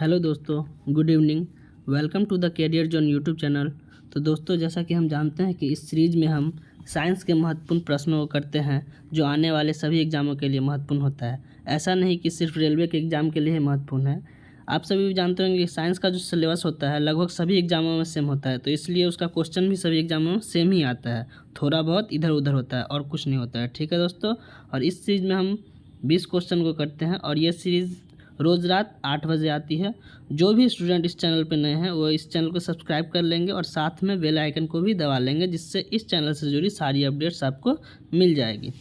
Hello दोस्तों, good evening. Welcome to the career zone YouTube channel. तो दोस्तों, जैसा कि हम जानते हैं कि इस सीरीज़ में हम साइंस के महत्वपूर्ण प्रश्नों को करते हैं जो आने वाले सभी एग्ज़ामों के लिए महत्वपूर्ण होता है। ऐसा नहीं कि सिर्फ रेलवे के एग्ज़ाम के लिए ही महत्वपूर्ण है। आप सभी भी जानते होंगे कि साइंस का जो सिलेबस होता है लगभग सभी एग्ज़ामों में सेम होता है, तो इसलिए उसका क्वेश्चन भी सभी एग्ज़ामों में सेम ही आता है। थोड़ा बहुत इधर उधर होता है और कुछ नहीं होता है। ठीक है दोस्तों, और इस सीरीज़ में हम 20 क्वेश्चन को करते हैं और ये सीरीज़ रोज़ रात 8 बजे आती है। जो भी स्टूडेंट इस चैनल पे नए हैं वो इस चैनल को सब्सक्राइब कर लेंगे और साथ में बेल आइकन को भी दबा लेंगे, जिससे इस चैनल से जुड़ी सारी अपडेट्स आपको मिल जाएगी।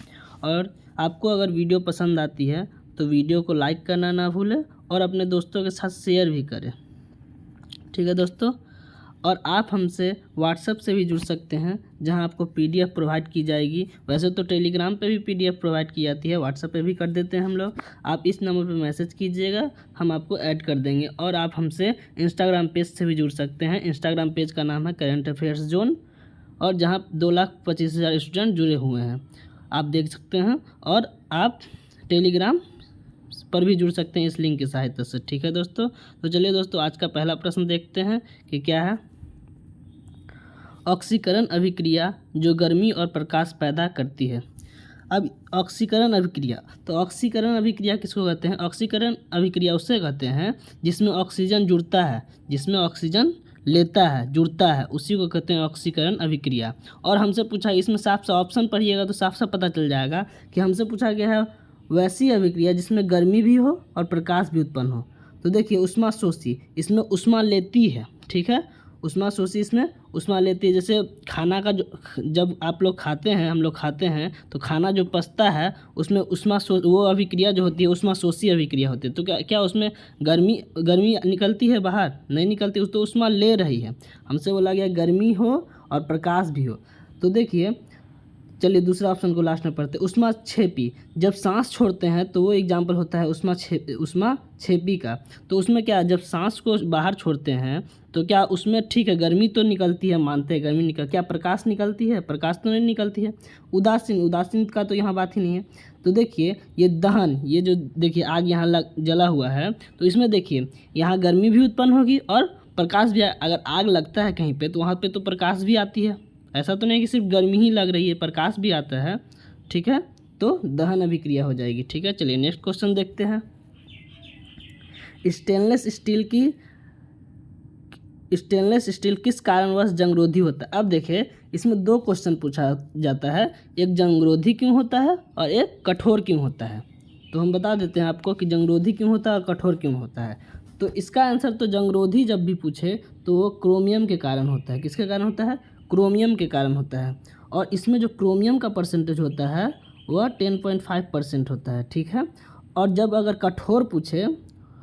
और आपको अगर वीडियो पसंद आती है तो वीडियो को लाइक करना ना भूलें और अपने दोस्तों के साथ शेयर भी करें। ठीक है दोस्तों, और आप हमसे व्हाट्सएप से भी जुड़ सकते हैं जहां आपको पीडीएफ प्रोवाइड की जाएगी। वैसे तो टेलीग्राम पे भी पीडीएफ प्रोवाइड की जाती है, व्हाट्सएप पे भी कर देते हैं हम लोग। आप इस नंबर पे मैसेज कीजिएगा, हम आपको ऐड कर देंगे। और आप हमसे इंस्टाग्राम पेज से भी जुड़ सकते हैं। इंस्टाग्राम पेज का नाम है करंट अफेयर्स जोन, और जहाँ 2,25,000 स्टूडेंट जुड़े हुए हैं, आप देख सकते हैं। और आप टेलीग्राम पर भी जुड़ सकते हैं इस लिंक की सहायता से। ठीक है दोस्तों, तो चलिए दोस्तों, आज का पहला प्रश्न देखते हैं कि क्या है। ऑक्सीकरण अभिक्रिया जो गर्मी और प्रकाश पैदा करती है। अब ऑक्सीकरण अभिक्रिया, तो ऑक्सीकरण अभिक्रिया किसको कहते हैं? ऑक्सीकरण अभिक्रिया उसे कहते हैं जिसमें ऑक्सीजन जुड़ता है, जिसमें ऑक्सीजन लेता है, जुड़ता है, उसी को कहते हैं ऑक्सीकरण अभिक्रिया। और हमसे पूछा, इसमें साफ साफ ऑप्शन पढ़िएगा तो साफ साफ पता चल जाएगा कि हमसे पूछा गया है वैसी अभिक्रिया जिसमें गर्मी भी हो और प्रकाश भी उत्पन्न हो। तो देखिए, उष्मा शोषी, इसमें उष्मा लेती है। ठीक है, उष्मा शोषी इसमें उष्मा लेती है। जैसे खाना का जो, जब आप लोग खाते हैं, हम लोग खाते हैं, तो खाना जो पचता है उसमें वो अभिक्रिया जो होती है उष्मा शोषी अभिक्रिया होती है। तो क्या क्या उसमें गर्मी निकलती है बाहर? नहीं निकलती, उस तो उष्मा ले रही है। हमसे बोला गया गर्मी हो और प्रकाश भी हो। तो देखिए, चलिए दूसरा ऑप्शन को लास्ट में पढ़ते हैं। उष्मा छेपी, जब सांस छोड़ते हैं तो वो एग्जाम्पल होता है उष्मा छेपी का। तो उसमें क्या, जब सांस को बाहर छोड़ते हैं तो क्या उसमें, ठीक है, गर्मी तो निकलती है, मानते हैं गर्मी क्या प्रकाश निकलती है? प्रकाश तो नहीं निकलती है। उदासीन का तो यहाँ बात ही नहीं है। तो देखिए, ये दहन, ये जो देखिए आग यहाँ जला हुआ है, तो इसमें देखिए यहाँ गर्मी भी उत्पन्न होगी और प्रकाश भी। अगर आग लगता है कहीं पे तो वहाँ पे तो प्रकाश भी आती है। ऐसा तो नहीं कि सिर्फ गर्मी ही लग रही है, प्रकाश भी आता है। ठीक है, तो दहन अभिक्रिया हो जाएगी। ठीक है, चलिए नेक्स्ट क्वेश्चन देखते हैं। स्टेनलेस स्टील किस कारणवश जंगरोधी होता है? अब देखिए, इसमें दो क्वेश्चन पूछा जाता है, एक जंगरोधी क्यों होता है और एक कठोर क्यों होता है। तो हम बता देते हैं आपको कि जंगरोधी क्यों होता है और कठोर क्यों होता है। तो इसका आंसर, तो जंगरोधी जब भी पूछे तो वो क्रोमियम के कारण होता है। किसके कारण होता है? क्रोमियम के कारण होता है। और इसमें जो क्रोमियम का परसेंटेज होता है वह 10.5% होता है। ठीक है, और जब अगर कठोर पूछे,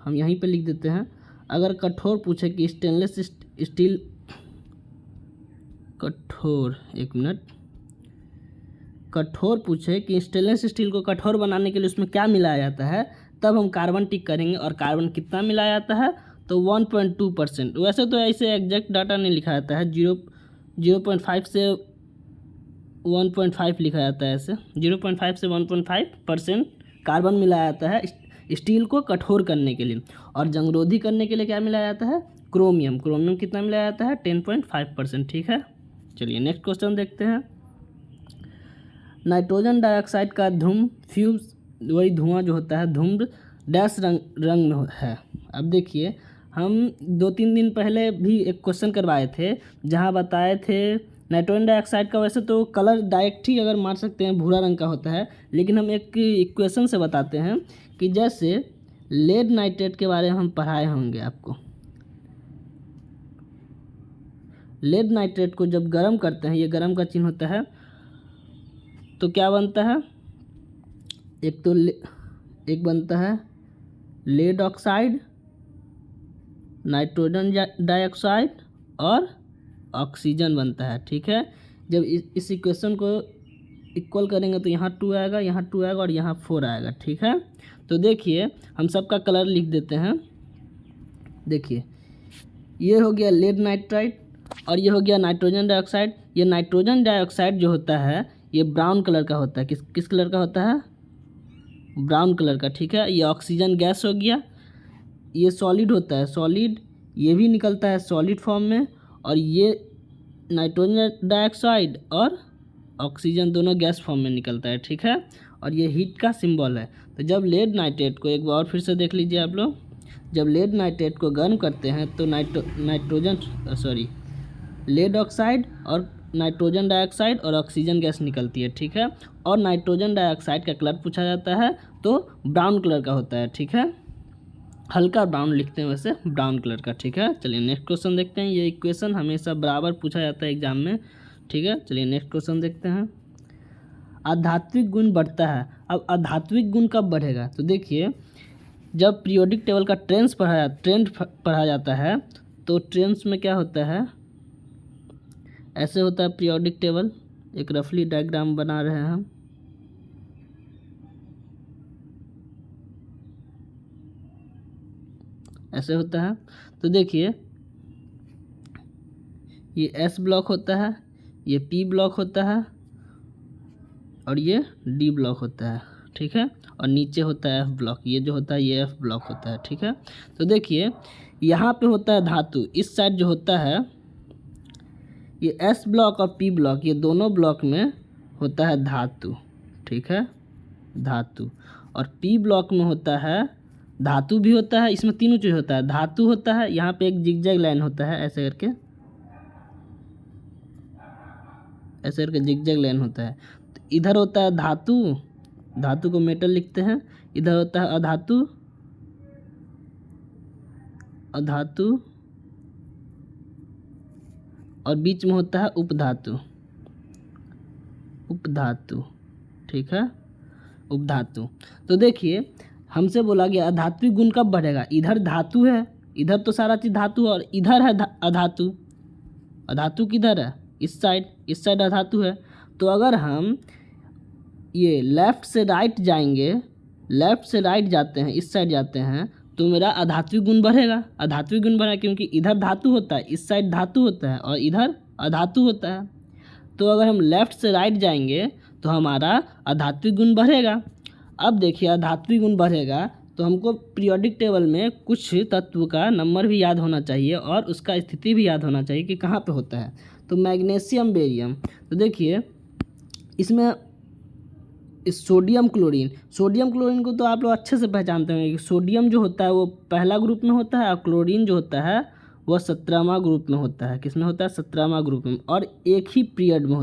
हम यहीं पे लिख देते हैं, अगर कठोर पूछे कि स्टेनलेस स्टील कठोर पूछे कि स्टेनलेस स्टील को कठोर बनाने के लिए उसमें क्या मिलाया जाता है, तब हम कार्बन टिक करेंगे। और कार्बन कितना मिलाया जाता है? तो 1.2%। वैसे तो ऐसे एग्जैक्ट डाटा नहीं लिखा जाता है, 0.5 से 1.5 लिखा जाता है। ऐसे 0.5 से 1.5% कार्बन मिलाया जाता है स्टील को कठोर करने के लिए। और जंगरोधी करने के लिए क्या मिलाया जाता है? क्रोमियम कितना मिलाया जाता है? 10.5%। ठीक है, चलिए नेक्स्ट क्वेश्चन देखते हैं। नाइट्रोजन डाइऑक्साइड का धूम फ्यूम्स, वही धुआं जो होता है, धूम्र डैश रंग में है। अब देखिए, हम 2-3 दिन पहले भी एक क्वेश्चन करवाए थे जहाँ बताए थे नाइट्रोजन डाइऑक्साइड का वैसे तो कलर डायरेक्ट ही अगर मार सकते हैं भूरा रंग का होता है, लेकिन हम एक इक्वेशन से बताते हैं कि जैसे लेड नाइट्रेट के बारे में हम पढ़ाए होंगे आपको। लेड नाइट्रेट को जब गर्म करते हैं, ये गर्म का चिन्ह होता है, तो क्या बनता है? एक बनता है लेड ऑक्साइड, नाइट्रोजन डाइऑक्साइड और ऑक्सीजन बनता है। ठीक है, जब इस इक्वेशन को इक्वल करेंगे तो यहाँ 2 आएगा, यहाँ 2 आएगा और यहाँ 4 आएगा। ठीक है, तो देखिए हम सबका कलर लिख देते हैं। देखिए, ये हो गया लेड नाइट्राइट और ये हो गया नाइट्रोजन डाइऑक्साइड। ये नाइट्रोजन डाइऑक्साइड जो होता है ये ब्राउन कलर का होता है। किस कलर का होता है? ब्राउन कलर का। ठीक है, ये ऑक्सीजन गैस हो गया, ये सॉलिड होता है, सॉलिड ये भी निकलता है सॉलिड फॉर्म में, और ये नाइट्रोजन डाइऑक्साइड और ऑक्सीजन दोनों गैस फॉर्म में निकलता है, ठीक है। और ये हीट का सिंबल है। तो जब लेड नाइट्रेट को, एक बार फिर से देख लीजिए आप लोग, जब लेड नाइट्रेट को गर्म करते हैं तो लेड ऑक्साइड और नाइट्रोजन डाइऑक्साइड और ऑक्सीजन गैस निकलती है, ठीक है। और नाइट्रोजन डाइऑक्साइड का कलर पूछा जाता है तो ब्राउन कलर का होता है, ठीक है। हल्का ब्राउन लिखते हैं वैसे, ब्राउन कलर का, ठीक है। चलिए नेक्स्ट क्वेश्चन देखते हैं। ये इक्वेशन हमेशा बराबर पूछा जाता है एग्जाम में, ठीक है। चलिए नेक्स्ट क्वेश्चन देखते हैं। आध्यात्मिक गुण बढ़ता है। अब आध्यात्मिक गुण कब बढ़ेगा? तो देखिए, जब पीरियोडिक टेबल का ट्रेंड पढ़ा जाता है तो ट्रेंड्स में क्या होता है, ऐसे होता है पीरियोडिक टेबल। एक रफली डायग्राम बना रहे हैं हम। ऐसे होता है। तो देखिए, ये एस ब्लॉक होता है, ये पी ब्लॉक होता है और ये डी ब्लॉक होता है, ठीक है। और नीचे होता है एफ ब्लॉक, ये जो होता है ये एफ ब्लॉक होता है, ठीक है। तो देखिए, यहाँ पे होता है धातु, इस साइड जो होता है ये एस ब्लॉक और पी ब्लॉक, ये दोनों ब्लॉक में होता है धातु, ठीक है, धातु। और पी ब्लॉक में होता है धातु भी होता है, इसमें तीनों चीज़ होता है, धातु होता है, यहाँ पे एक जिगजैग लाइन होता है, ऐसे करके जिगजैग लाइन होता है। तो इधर होता है धातु, धातु को मेटल लिखते हैं, इधर होता है अधातु, अधातु, और बीच में होता है उपधातु, उपधातु, ठीक है, उपधातु। तो देखिए, हमसे बोला गया अधात्विक गुण कब बढ़ेगा? इधर धातु है, इधर तो सारा चीज़ धातु है, और इधर है अधातु। अधातु किधर है? इस साइड अधातु है। तो अगर हम ये लेफ़्ट से राइट जाएंगे, लेफ़्ट से राइट जाते हैं, इस साइड जाते हैं, तो मेरा अधात्विक गुण बढ़ेगा। अधात्विक गुण बढ़ेगा क्योंकि इधर धातु होता है, इस साइड धातु होता है, और इधर अधातु होता है। तो अगर हम लेफ़्ट से राइट जाएंगे तो हमारा अधात्विक गुण बढ़ेगा। अब देखिए, अधात्विक गुण बढ़ेगा तो हमको पीरियोडिक टेबल में कुछ तत्व का नंबर भी याद होना चाहिए और उसका स्थिति भी याद होना चाहिए कि कहाँ पे होता है। तो मैग्नीशियम, बेरियम, तो देखिए इसमें सोडियम क्लोरीन को तो आप लोग अच्छे से पहचानते होंगे कि सोडियम जो होता है वो पहला ग्रुप में होता है, और क्लोरीन जो होता है वह 17वां ग्रुप में होता है। किस में होता है? 17वां ग्रुप में, और एक ही पीरियड में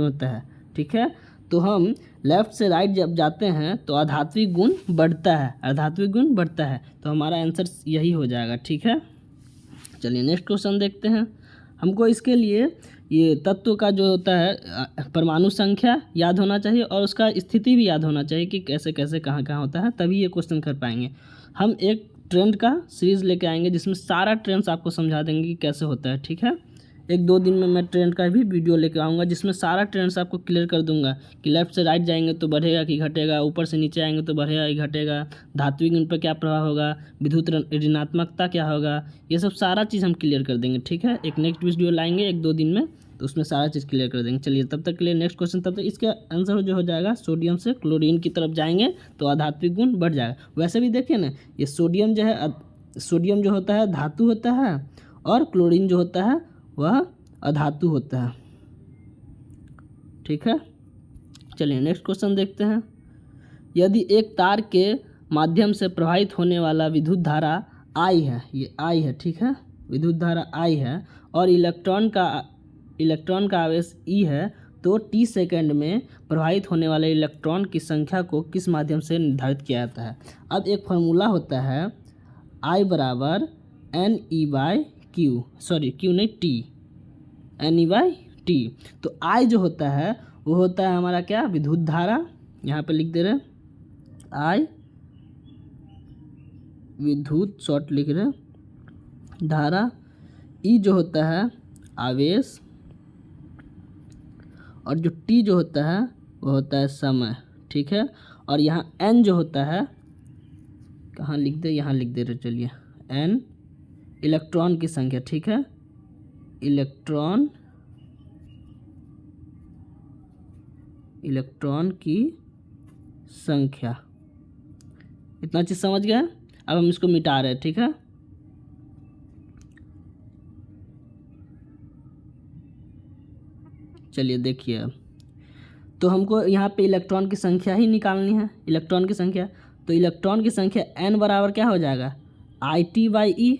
होता है, ठीक है। तो हम लेफ़्ट से राइट जब जाते हैं तो आध्यात्मिक गुण बढ़ता है, तो हमारा आंसर यही हो जाएगा, ठीक है। चलिए नेक्स्ट क्वेश्चन देखते हैं। हमको इसके लिए ये तत्व का जो होता है परमाणु संख्या याद होना चाहिए और उसका स्थिति भी याद होना चाहिए कि कैसे कैसे कहाँ कहाँ होता है, तभी ये क्वेश्चन कर पाएंगे। हम एक ट्रेंड का सीरीज़ लेके आएंगे जिसमें सारा ट्रेंड्स आपको समझा देंगे कि कैसे होता है, ठीक है। 1-2 दिन में मैं ट्रेंड का भी वीडियो लेके आऊँगा जिसमें सारा ट्रेंड्स आपको क्लियर कर दूंगा कि लेफ़्ट से राइट जाएंगे तो बढ़ेगा कि घटेगा, ऊपर से नीचे आएंगे तो बढ़ेगा कि घटेगा, धात्विक गुण पर क्या प्रभाव होगा, विद्युत ऋणात्मकता क्या होगा, ये सब सारा चीज़ हम क्लियर कर देंगे, ठीक है। एक नेक्स्ट वीडियो लाएंगे 1-2 दिन में, तो उसमें सारा चीज़ क्लियर कर देंगे। चलिए तब तक के लिए नेक्स्ट क्वेश्चन, तब तक इसका आंसर जो हो जाएगा सोडियम से क्लोरीन की तरफ जाएंगे तो आध्यात्मिक गुण बढ़ जाएगा। वैसे भी देखिए ना, ये सोडियम जो होता है धातु होता है, और क्लोरीन जो होता है वह अधातु होता है, ठीक है। चलिए नेक्स्ट क्वेश्चन देखते हैं। यदि एक तार के माध्यम से प्रवाहित होने वाला विद्युत धारा I है, ये I है, ठीक है, विद्युत धारा I है, और इलेक्ट्रॉन का आवेश E है, तो t सेकंड में प्रवाहित होने वाले इलेक्ट्रॉन की संख्या को किस माध्यम से निर्धारित किया जाता है? अब एक फार्मूला होता है I बराबर NE/T। तो I जो होता है वो होता है हमारा क्या? विद्युत धारा, यहाँ पे लिख दे रहे I विद्युत, शॉर्ट लिख रहे धारा, E जो होता है आवेश, और जो T जो होता है वो होता है समय, ठीक है। और यहाँ N जो होता है, कहाँ लिख दे, यहाँ लिख दे रहे, चलिए N इलेक्ट्रॉन की संख्या, ठीक है, इलेक्ट्रॉन की संख्या। इतना चीज़ समझ गए? अब हम इसको मिटा रहे हैं, ठीक है। चलिए देखिए, तो हमको यहाँ पे इलेक्ट्रॉन की संख्या ही निकालनी है, इलेक्ट्रॉन की संख्या। तो इलेक्ट्रॉन की संख्या n बराबर क्या हो जाएगा, IT/E।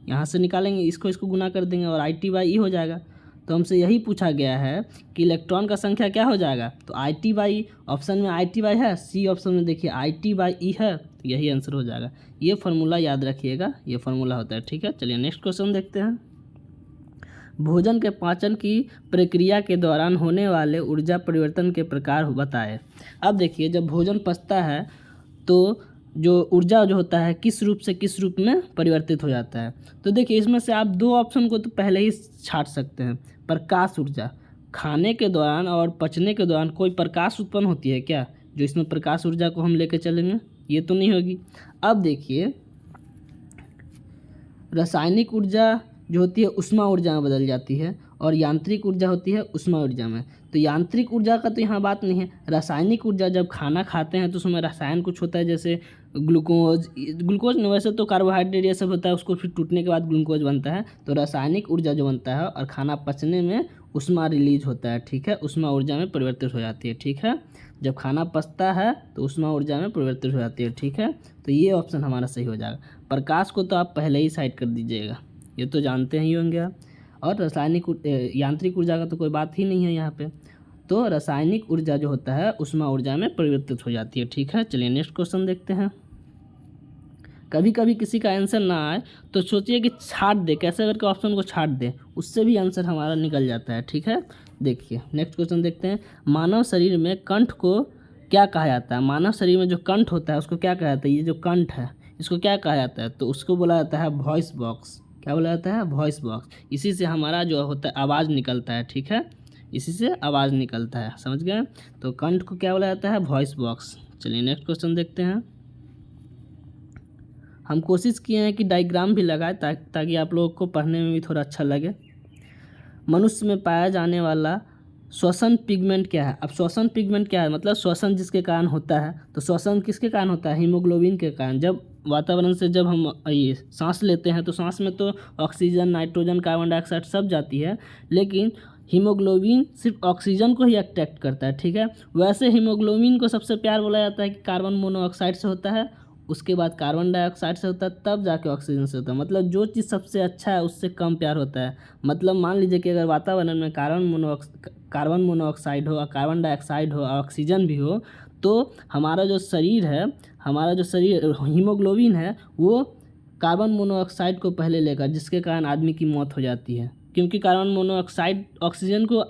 यहाँ से निकालेंगे, इसको गुना कर देंगे और IT/E हो जाएगा। तो हमसे यही पूछा गया है कि इलेक्ट्रॉन का संख्या क्या हो जाएगा, तो IT/E। ऑप्शन में IT/E है, सी ऑप्शन में देखिए IT/E है, तो यही आंसर हो जाएगा। ये फार्मूला याद रखिएगा, ये फार्मूला होता है, ठीक है। चलिए नेक्स्ट क्वेश्चन देखते हैं। भोजन के पाचन की प्रक्रिया के दौरान होने वाले ऊर्जा परिवर्तन के प्रकार बताएं। अब देखिए, जब भोजन पचता है तो जो ऊर्जा जो होता है किस रूप से किस रूप में परिवर्तित हो जाता है। तो देखिए, इसमें से आप दो ऑप्शन को तो पहले ही छांट सकते हैं। प्रकाश ऊर्जा, खाने के दौरान और पचने के दौरान कोई प्रकाश उत्पन्न होती है क्या, जो इसमें प्रकाश ऊर्जा को हम लेके चलेंगे, ये तो नहीं होगी। अब देखिए, रासायनिक ऊर्जा जो होती है उष्मा ऊर्जा में बदल जाती है और यांत्रिक ऊर्जा होती है उष्मा ऊर्जा में। तो यांत्रिक ऊर्जा का तो यहाँ बात नहीं है। रासायनिक ऊर्जा, जब खाना खाते हैं तो उसमें रसायन कुछ होता है, जैसे ग्लूकोज नहीं, वैसे तो कार्बोहाइड्रेट ये सब होता है, उसको फिर टूटने के बाद ग्लूकोज बनता है। तो रासायनिक ऊर्जा जो बनता है और खाना पचने में उष्मा रिलीज होता है, ठीक है, उष्मा ऊर्जा में परिवर्तित हो जाती है, ठीक है। जब खाना पचता है तो उष्मा ऊर्जा में परिवर्तित हो जाती है, ठीक है। तो ये ऑप्शन हमारा सही हो जाएगा। प्रकाश को तो आप पहले ही साइड कर दीजिएगा, ये तो जानते ही होंगे आप। और यांत्रिक ऊर्जा का तो कोई बात ही नहीं है यहाँ पे। तो रासायनिक ऊर्जा जो होता है उष्मा ऊर्जा में परिवर्तित हो जाती है, ठीक है। चलिए नेक्स्ट क्वेश्चन देखते हैं। कभी कभी किसी का आंसर ना आए तो सोचिए कि छाट दे, कैसे करके ऑप्शन को छाट दे, उससे भी आंसर हमारा निकल जाता है, ठीक है। देखिए नेक्स्ट क्वेश्चन देखते हैं। मानव शरीर में कंठ को क्या कहा जाता है, मानव शरीर में जो कंठ होता है उसको क्या कहा जाता है, ये जो कंठ है इसको क्या कहा जाता है, तो उसको बोला जाता है वॉइस बॉक्स। क्या बोला जाता है, वॉइस बॉक्स। इसी से हमारा जो होता है आवाज़ निकलता है, ठीक है, इसी से आवाज़ निकलता है, समझ गए। तो कंठ को क्या बोला जाता है, वॉइस बॉक्स। चलिए नेक्स्ट क्वेश्चन देखते हैं। हम कोशिश किए हैं कि डायग्राम भी लगाए ताकि आप लोगों को पढ़ने में भी थोड़ा अच्छा लगे। मनुष्य में पाया जाने वाला श्वसन पिगमेंट क्या है। अब श्वसन पिगमेंट क्या है, मतलब श्वसन जिसके कारण होता है, तो श्वसन किसके कारण होता है, हीमोग्लोबिन के कारण। जब वातावरण से जब हम ये सांस लेते हैं तो सांस में तो ऑक्सीजन, नाइट्रोजन, कार्बन डाइऑक्साइड सब जाती है, लेकिन हीमोग्लोबिन सिर्फ ऑक्सीजन को ही अट्रैक्ट करता है, ठीक है। वैसे हीमोग्लोबिन को सबसे प्यार बोला जाता है कि कार्बन मोनोऑक्साइड से होता है, उसके बाद कार्बन डाइऑक्साइड से होता है, तब जाके ऑक्सीजन से होता है। मतलब जो चीज़ सबसे अच्छा है उससे कम प्यार होता है। मतलब मान लीजिए कि अगर वातावरण में कार्बन मोनोऑक्साइड हो, कार्बन डाइऑक्साइड हो, ऑक्सीजन भी हो, तो हमारा जो शरीर हीमोग्लोबिन है वो कार्बन मोनोऑक्साइड को पहले लेगा, जिसके कारण आदमी की मौत हो जाती है। क्योंकि कार्बन मोनोऑक्साइड ऑक्सीजन को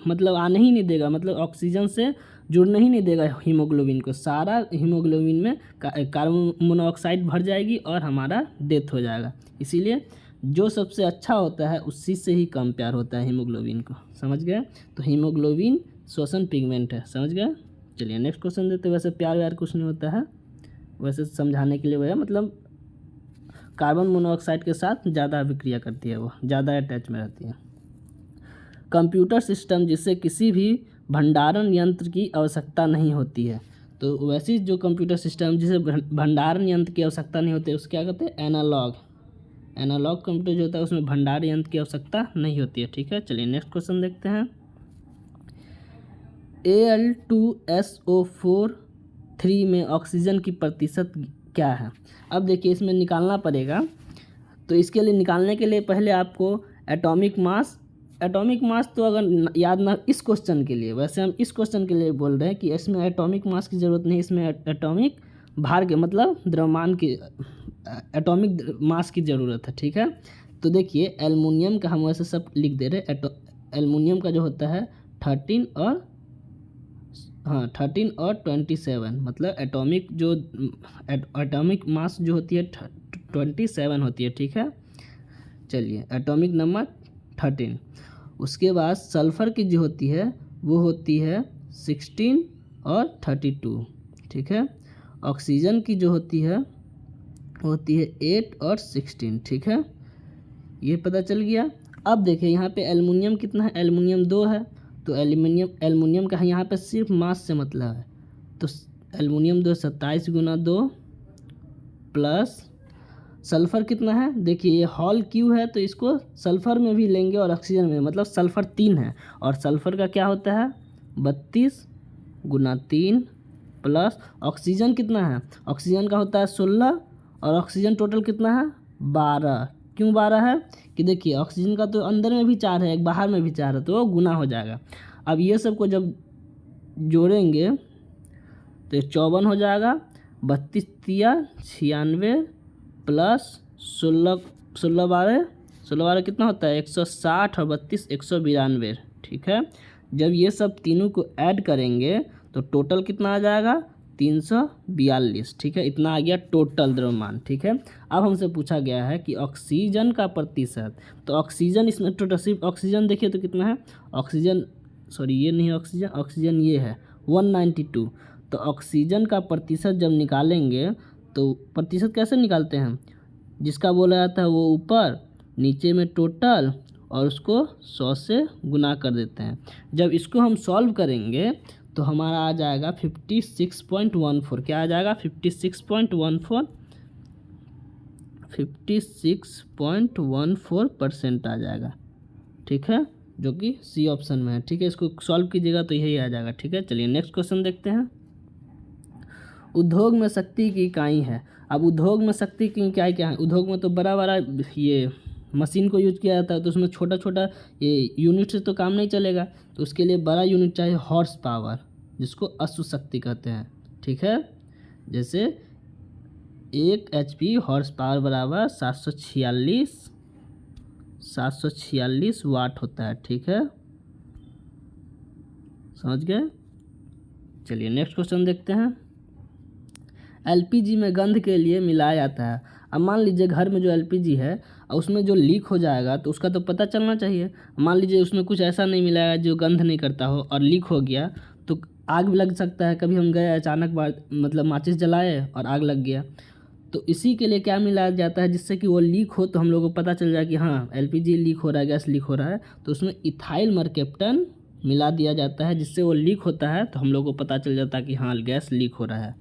मतलब आने ही नहीं देगा, मतलब ऑक्सीजन से जुड़ने ही नहीं देगा हीमोग्लोबिन को। सारा हीमोग्लोबिन में कार्बन मोनोऑक्साइड भर जाएगी और हमारा डेथ हो जाएगा। इसीलिए जो सबसे अच्छा होता है उसी से ही कम प्यार होता है हीमोग्लोबिन को, समझ गए। तो हीमोग्लोबिन श्वसन पिगमेंट है, समझ गए। चलिए नेक्स्ट क्वेश्चन देते। वैसे प्यार व्यार कुछ नहीं होता है, वैसे समझाने के लिए वो है, मतलब कार्बन मोनोऑक्साइड के साथ ज़्यादा अभिक्रिया करती है, वो ज़्यादा अटैच में रहती है। कंप्यूटर सिस्टम जिससे किसी भी भंडारण यंत्र की आवश्यकता नहीं होती है, तो वैसे जो कंप्यूटर सिस्टम जिसे भंडारण यंत्र की आवश्यकता नहीं होती है उसको क्या कहते हैं, एनालॉग कंप्यूटर जो होता है उसमें भंडारण यंत्र की आवश्यकता नहीं होती है, ठीक है। चलिए नेक्स्ट क्वेश्चन देखते हैं। Al2SO4 में ऑक्सीजन की प्रतिशत क्या है। अब देखिए इसमें निकालना पड़ेगा, तो इसके लिए निकालने के लिए पहले आपको एटॉमिक मास तो अगर याद ना, इस क्वेश्चन के लिए, वैसे हम इस क्वेश्चन के लिए बोल रहे हैं कि इसमें एटॉमिक मास की ज़रूरत नहीं, इसमें एटॉमिक भार के मतलब द्रव्यमान की एटॉमिक मास की ज़रूरत है, ठीक है। तो देखिए एल्युमिनियम का हम वैसे सब लिख दे रहे। एल्युमिनियम का जो होता है 13 और 27, मतलब एटॉमिक मास जो होती है 27 होती है, ठीक है। चलिए एटॉमिक नंबर 13। उसके बाद सल्फ़र की जो होती है वो होती है 16 और 32, ठीक है। ऑक्सीजन की जो होती है वो होती है 8 और 16, ठीक है। ये पता चल गया। अब देखिए यहाँ पे एल्युमिनियम कितना है, एल्युमिनियम 2 है, तो एल्युमिनियम का यहाँ पे सिर्फ मास से मतलब है, तो एल्युमिनियम 2 27 × 2 प्लस सल्फ़र कितना है, देखिए ये हॉल क्यू है तो इसको सल्फ़र में भी लेंगे और ऑक्सीजन में, मतलब सल्फ़र 3 है और सल्फ़र का क्या होता है 32 गुना 3 प्लस ऑक्सीजन कितना है, ऑक्सीजन का होता है 16 और ऑक्सीजन टोटल कितना है 12। क्यों 12 है कि देखिए ऑक्सीजन का तो अंदर में भी 4 है, एक बाहर में भी 4 है, तो वो गुना हो जाएगा। अब ये सब को जब जोड़ेंगे तो 54 हो जाएगा, 32 तिया 96 प्लस 16 16 12 कितना होता है 160 और 32 192। ठीक है, जब ये सब तीनों को ऐड करेंगे तो टोटल कितना आ जाएगा 342। ठीक है, इतना आ गया टोटल द्रव्यमान। ठीक है, अब हमसे पूछा गया है कि ऑक्सीजन का प्रतिशत, तो ऑक्सीजन इसमें टोटल सिर्फ ऑक्सीजन देखिए तो कितना है ऑक्सीजन, सॉरी ये नहीं ऑक्सीजन, ऑक्सीजन ये है 192। तो ऑक्सीजन का प्रतिशत जब निकालेंगे तो प्रतिशत कैसे निकालते हैं, जिसका बोला जाता है वो ऊपर, नीचे में टोटल और उसको 100 से गुना कर देते हैं। जब इसको हम सॉल्व करेंगे तो हमारा आ जाएगा 56.14। क्या आ जाएगा 56.14, 56.14% आ जाएगा। ठीक है, जो कि सी ऑप्शन में है। ठीक है, इसको सॉल्व कीजिएगा तो यही आ जाएगा। ठीक है, चलिए नेक्स्ट क्वेश्चन देखते हैं। उद्योग में शक्ति की इकाई है। अब उद्योग में शक्ति की इकाई क्या है, उद्योग में तो बड़ा बड़ा ये मशीन को यूज किया जाता है, तो उसमें छोटा छोटा ये यूनिट से तो काम नहीं चलेगा, तो उसके लिए बड़ा यूनिट चाहिए हॉर्स पावर, जिसको अश्व शक्ति कहते हैं। ठीक है, जैसे 1 HP हॉर्स पावर बराबर 746 वाट होता है। ठीक है, समझ गए। चलिए नेक्स्ट क्वेश्चन देखते हैं। LPG में गंध के लिए मिलाया जाता है। अब मान लीजिए घर में जो LPG है और उसमें जो लीक हो जाएगा तो उसका तो पता चलना चाहिए। मान लीजिए उसमें कुछ ऐसा नहीं मिलाया जो गंध नहीं करता हो और लीक हो गया तो आग भी लग सकता है। कभी हम गए अचानक मतलब माचिस जलाए और आग लग गया, तो इसी के लिए क्या मिलाया जाता है जिससे कि वो लीक हो तो हम लोगों को पता चल जाए कि हाँ LPG लीक हो रहा है, गैस लीक हो रहा है, तो उसमें इथाइल मरकेप्टन मिला दिया जाता है, जिससे वो लीक होता है तो हम लोगों को पता चल जाता है कि हाँ गैस लीक हो रहा है।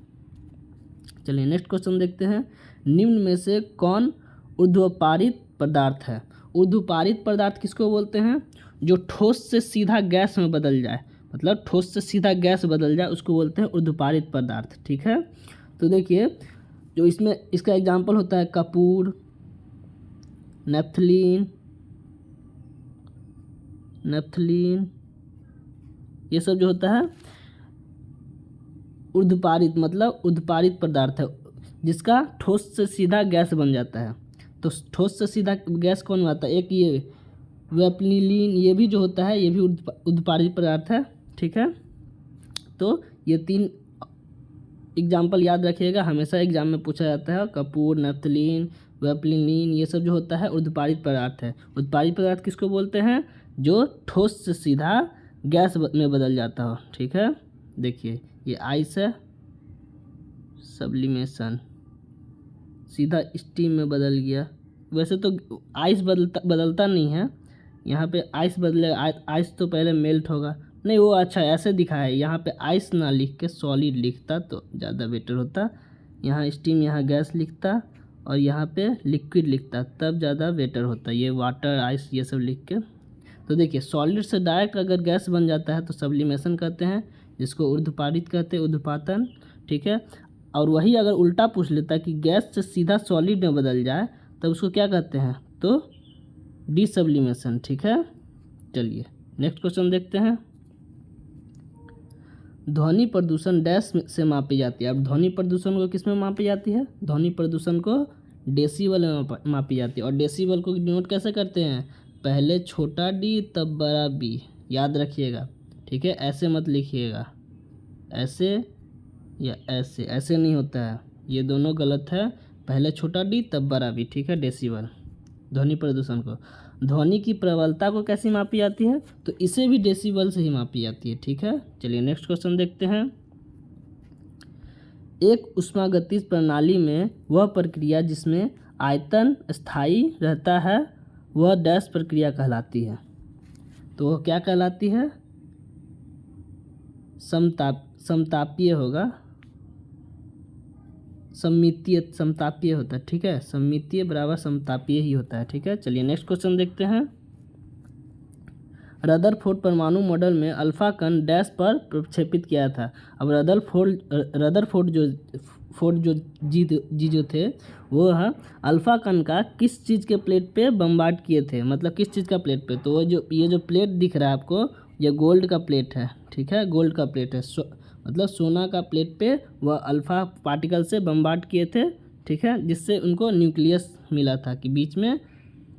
चलिए नेक्स्ट क्वेश्चन देखते हैं। निम्न में से कौन ऊर्ध्वपारित पदार्थ है। ऊर्ध्वपारित पदार्थ किसको बोलते हैं, जो ठोस से सीधा गैस में बदल जाए, मतलब ठोस से सीधा गैस बदल जाए उसको बोलते हैं ऊर्ध्वपारित पदार्थ। ठीक है, तो देखिए जो इसमें इसका एग्जाम्पल होता है कपूर, नेफ्थलीन, ये सब जो होता है ऊर्ध्वपारित, मतलब ऊर्ध्वपारित पदार्थ है जिसका ठोस से सीधा गैस बन जाता है। तो ठोस से सीधा गैस कौन बनाता है, एक ये वेपनिलीन, ये भी जो होता है ये भी ऊर्ध्वपारित पदार्थ है। ठीक है, तो ये 3 एग्जाम्पल याद रखिएगा, हमेशा एग्जाम में पूछा जाता है। कपूर, नेफ्थलीन, वेपनिलीन, ये सब जो होता है ऊर्ध्वपारित पदार्थ है। ऊर्ध्वपारित पदार्थ किसको बोलते हैं, जो ठोस से सीधा गैस में बदल जाता हो। ठीक है, देखिए ये आइस है, सब्लिमेशन, सीधा स्टीम में बदल गया। वैसे तो आइस बदलता नहीं है, यहाँ पे आइस बदले, आइस तो पहले मेल्ट होगा, नहीं वो अच्छा ऐसे दिखा है, यहाँ पे आइस ना लिख के सॉलिड लिखता तो ज़्यादा बेटर होता। यहाँ स्टीम, यहाँ गैस लिखता और यहाँ पे लिक्विड लिखता तब ज़्यादा बेटर होता, ये वाटर आइस ये सब लिख के। तो देखिए सॉलिड से डायरेक्ट अगर गैस बन जाता है तो सब्लिमेशन कहते हैं, जिसको ऊर्ध्वपारित कहते हैं, ऊर्ध्वपातन। ठीक है, और वही अगर उल्टा पूछ लेता है कि गैस से सीधा सॉलिड में बदल जाए तब उसको क्या कहते हैं, तो डिसब्लिमेशन। ठीक है, चलिए नेक्स्ट क्वेश्चन देखते हैं। ध्वनि प्रदूषण डैश से मापी जाती है। अब ध्वनि प्रदूषण को किस में मापी जाती है, ध्वनि प्रदूषण को डेसिबल में मापी जाती है। और डेसिबल को डिनोट कैसे करते हैं, पहले छोटा डी तब बड़ा बी, याद रखिएगा। ठीक है, ऐसे मत लिखिएगा, ऐसे या ऐसे, ऐसे नहीं होता है, ये दोनों गलत है, पहले छोटा डी तब बड़ा बी। ठीक है, डेसिबल। ध्वनि प्रदूषण को, ध्वनि की प्रबलता को कैसे मापी जाती है, तो इसे भी डेसिबल से ही मापी जाती है। ठीक है, चलिए नेक्स्ट क्वेश्चन देखते हैं। एक ऊष्मागतिज प्रणाली में वह प्रक्रिया जिसमें आयतन स्थायी रहता है वह डैश प्रक्रिया कहलाती है। तो वह क्या कहलाती है, समतापीय होगा, सममितीय समतापीय होता है, ठीक है। सममितीय बराबर समतापीय ही होता है, ठीक है। चलिए नेक्स्ट क्वेश्चन देखते हैं। रदरफोर्ड परमाणु मॉडल में अल्फा कण डैश पर प्रक्षेपित किया था। अब रदरफोर्ड जो थे वो अल्फा कण का किस चीज़ के प्लेट पे बम्बार्ड किए थे, मतलब किस चीज़ का प्लेट पे। तो ये जो प्लेट दिख रहा है आपको, ये गोल्ड का प्लेट है, ठीक है। गोल्ड का प्लेट है, मतलब सोना का प्लेट पे वह अल्फा पार्टिकल से बम्बार्ड किए थे, ठीक है, जिससे उनको न्यूक्लियस मिला था कि बीच में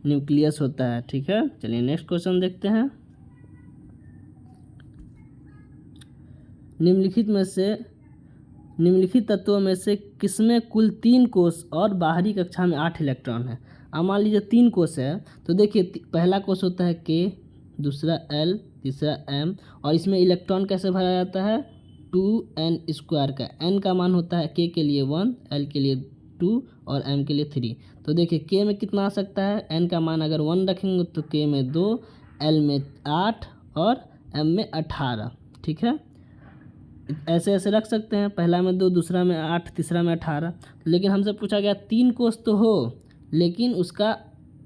न्यूक्लियस होता है, ठीक है। चलिए नेक्स्ट क्वेश्चन देखते हैं। निम्नलिखित तत्वों में से किसमें कुल 3 कोष और बाहरी कक्षा में 8 इलेक्ट्रॉन है। अब मान लीजिए 3 कोष है, तो देखिए पहला कोष होता है K, दूसरा L, तीसरा M, और इसमें इलेक्ट्रॉन कैसे भरा जाता है 2n² का। n का मान होता है K के लिए 1, L के लिए 2 और M के लिए 3। तो देखिए K में कितना आ सकता है, n का मान अगर 1 रखेंगे तो K में 2, L में 8 और M में 18, ठीक है। ऐसे ऐसे रख सकते हैं, पहला में 2, दूसरा में 8, तीसरा में 18। लेकिन हमसे पूछा गया 3 कोष तो हो, लेकिन उसका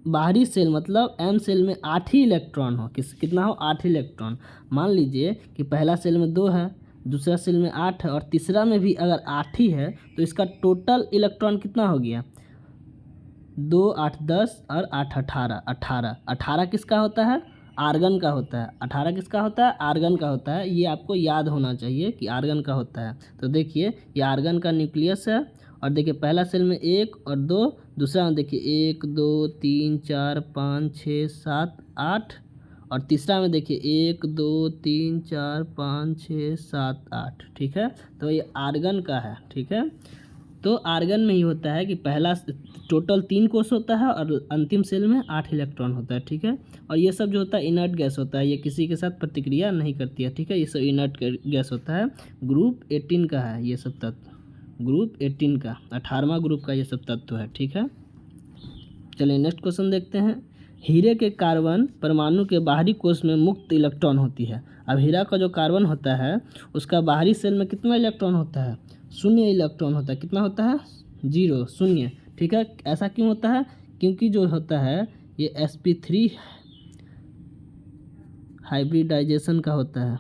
बाहरी सेल मतलब M सेल में 8 ही इलेक्ट्रॉन हो। कितना हो, 8 ही इलेक्ट्रॉन। मान लीजिए कि पहला सेल में 2 है, दूसरा सेल में 8 है और तीसरा में भी अगर 8 ही है, तो इसका टोटल इलेक्ट्रॉन कितना हो गया 2, 8, 10 और 8, 18। 18 किसका होता है, आर्गन का होता है। 18 किसका होता है, आर्गन का होता है। ये आपको याद होना चाहिए कि आर्गन का होता है। तो देखिए ये आर्गन का न्यूक्लियस है, और देखिए पहला सेल में 1 और 2, दूसरा में देखिए 1, 2, 3, 4, 5, 6, 7, 8, और तीसरा में देखिए 1, 2, 3, 4, 5, 6, 7, 8, ठीक है। तो ये आर्गन का है, ठीक है। तो आर्गन में ही होता है कि पहला टोटल 3 कोष होता है और अंतिम सेल में 8 इलेक्ट्रॉन होता है, ठीक है। और ये सब जो होता है इनर्ट गैस होता है, ये किसी के साथ प्रतिक्रिया नहीं करती है, ठीक है। ये सब इनर्ट गैस होता है। ग्रुप 18 का है ये सब तत्व, ग्रुप 18 का 18वां ग्रुप का ये सब तत्व है, ठीक है। चलिए नेक्स्ट क्वेश्चन देखते हैं। हीरे के कार्बन परमाणु के बाहरी कोष में मुक्त इलेक्ट्रॉन होती है। अब हीरा का जो कार्बन होता है उसका बाहरी सेल में कितना इलेक्ट्रॉन होता है, 0 इलेक्ट्रॉन होता है। कितना होता है, 0, 0, ठीक है। ऐसा क्यों होता है, क्योंकि जो होता है ये sp3 हाइब्रिडाइजेशन का होता है।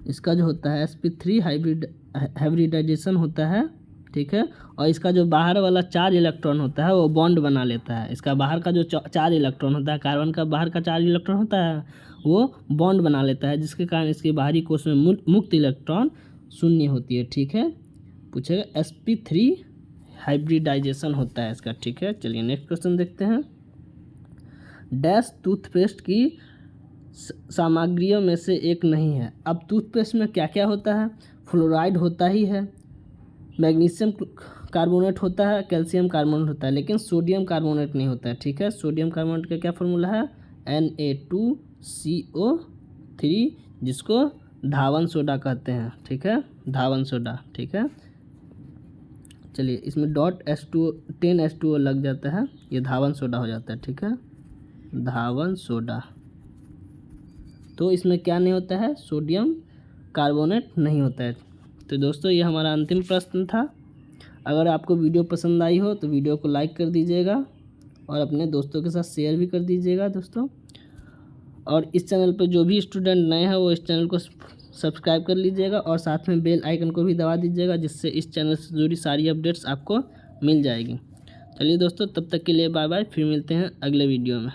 इसका जो होता है sp3 हाइब्रिडाइजेशन होता है, ठीक है। और इसका जो बाहर वाला 4 इलेक्ट्रॉन होता है वो बॉन्ड बना लेता है। इसका बाहर का जो 4 इलेक्ट्रॉन होता है, कार्बन का बाहर का 4 इलेक्ट्रॉन होता है, वो बॉन्ड बना लेता है, जिसके कारण इसके बाहरी कोष में मुक्त इलेक्ट्रॉन 0 होती है, ठीक है। पूछेगा sp3 हाइब्रिडाइजेशन होता है इसका, ठीक है। चलिए नेक्स्ट क्वेश्चन देखते हैं। डैश टूथपेस्ट की सामग्रियों में से एक नहीं है। अब टूथपेस्ट में क्या क्या होता है, फ्लोराइड होता ही है, मैग्नीशियम कार्बोनेट होता है, कैल्शियम कार्बोनेट होता है, लेकिन सोडियम कार्बोनेट नहीं होता है, ठीक है। सोडियम कार्बोनेट का क्या फॉर्मूला है, Na2CO3, जिसको धावन सोडा कहते हैं, ठीक है, धावन सोडा, ठीक है। चलिए इसमें .10H2O लग जाता है, ये धावन सोडा हो जाता है, ठीक है, धावन सोडा। तो इसमें क्या नहीं होता है, सोडियम कार्बोनेट नहीं होता है। तो दोस्तों ये हमारा अंतिम प्रश्न था। अगर आपको वीडियो पसंद आई हो तो वीडियो को लाइक कर दीजिएगा और अपने दोस्तों के साथ शेयर भी कर दीजिएगा दोस्तों। और इस चैनल पर जो भी स्टूडेंट नए हैं वो इस चैनल को सब्सक्राइब कर लीजिएगा और साथ में बेल आइकन को भी दबा दीजिएगा, जिससे इस चैनल से जुड़ी सारी अपडेट्स आपको मिल जाएगी। चलिए दोस्तों तब तक के लिए बाय बाय, फिर मिलते हैं अगले वीडियो में।